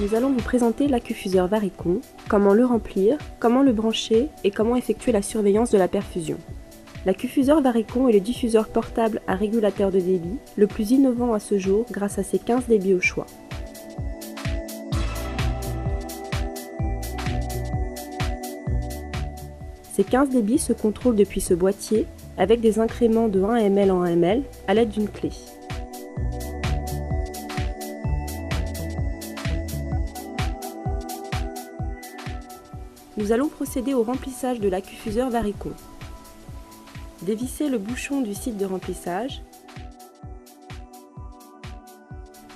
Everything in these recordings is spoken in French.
Nous allons vous présenter l'accufuseur Varicon, comment le remplir, comment le brancher et comment effectuer la surveillance de la perfusion. L'accufuseur Varicon est le diffuseur portable à régulateur de débit, le plus innovant à ce jour grâce à ses 15 débits au choix. Ces 15 débits se contrôlent depuis ce boîtier avec des incréments de 1 ml en 1 ml à l'aide d'une clé. Nous allons procéder au remplissage de l'accufuseur Varicon. Dévissez le bouchon du site de remplissage.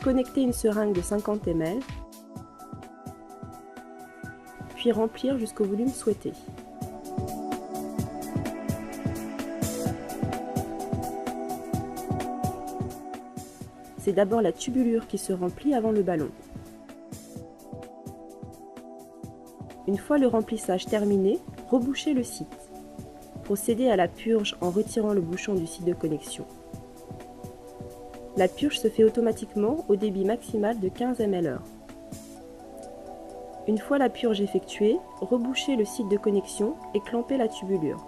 Connectez une seringue de 50 ml. Puis remplir jusqu'au volume souhaité. C'est d'abord la tubulure qui se remplit avant le ballon. Une fois le remplissage terminé, rebouchez le site. Procédez à la purge en retirant le bouchon du site de connexion. La purge se fait automatiquement au débit maximal de 15 ml/h. Une fois la purge effectuée, rebouchez le site de connexion et clampez la tubulure.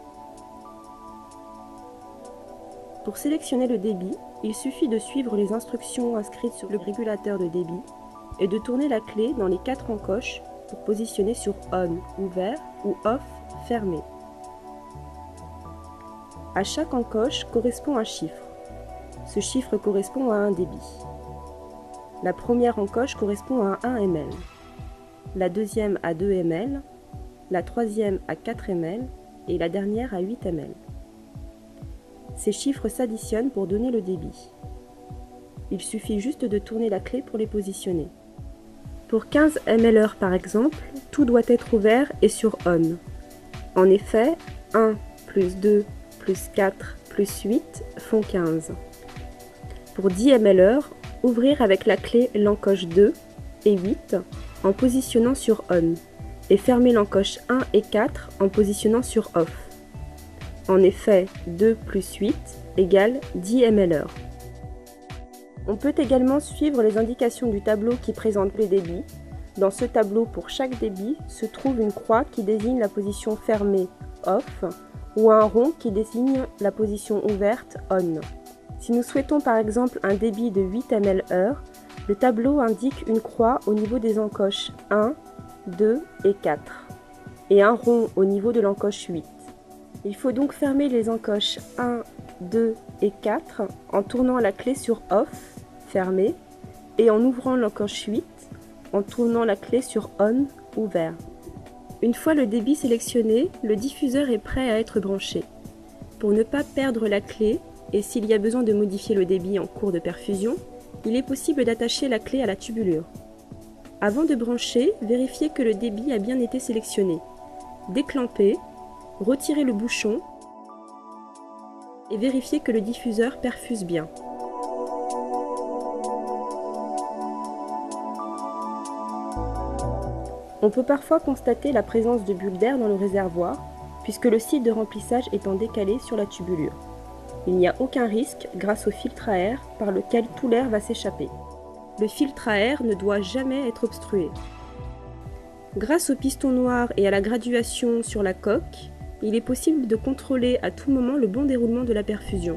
Pour sélectionner le débit, il suffit de suivre les instructions inscrites sur le régulateur de débit et de tourner la clé dans les 4 encoches pour positionner sur On, ouvert, ou Off, fermé. À chaque encoche correspond un chiffre. Ce chiffre correspond à un débit. La première encoche correspond à 1 ml, la deuxième à 2 ml, la troisième à 4 ml et la dernière à 8 ml. Ces chiffres s'additionnent pour donner le débit. Il suffit juste de tourner la clé pour les positionner. Pour 15 ml/h par exemple, tout doit être ouvert et sur On. En effet, 1 plus 2 plus 4 plus 8 font 15. Pour 10 ml/h, ouvrir avec la clé l'encoche 2 et 8 en positionnant sur On et fermer l'encoche 1 et 4 en positionnant sur Off. En effet, 2 plus 8 égale 10 ml/h. On peut également suivre les indications du tableau qui présente les débits. Dans ce tableau, pour chaque débit, se trouve une croix qui désigne la position fermée Off ou un rond qui désigne la position ouverte On. Si nous souhaitons par exemple un débit de 8 ml/h, le tableau indique une croix au niveau des encoches 1, 2 et 4 et un rond au niveau de l'encoche 8. Il faut donc fermer les encoches 1, 2 et 4 en tournant la clé sur Off, fermé, et en ouvrant l'encoche 8 en tournant la clé sur On, ouvert. Une fois le débit sélectionné, le diffuseur est prêt à être branché. Pour ne pas perdre la clé, et s'il y a besoin de modifier le débit en cours de perfusion, il est possible d'attacher la clé à la tubulure. Avant de brancher, vérifiez que le débit a bien été sélectionné. Déclampez, retirez le bouchon et vérifiez que le diffuseur perfuse bien. On peut parfois constater la présence de bulles d'air dans le réservoir, puisque le site de remplissage étant décalé sur la tubulure. Il n'y a aucun risque grâce au filtre à air par lequel tout l'air va s'échapper. Le filtre à air ne doit jamais être obstrué. Grâce au piston noir et à la graduation sur la coque, il est possible de contrôler à tout moment le bon déroulement de la perfusion.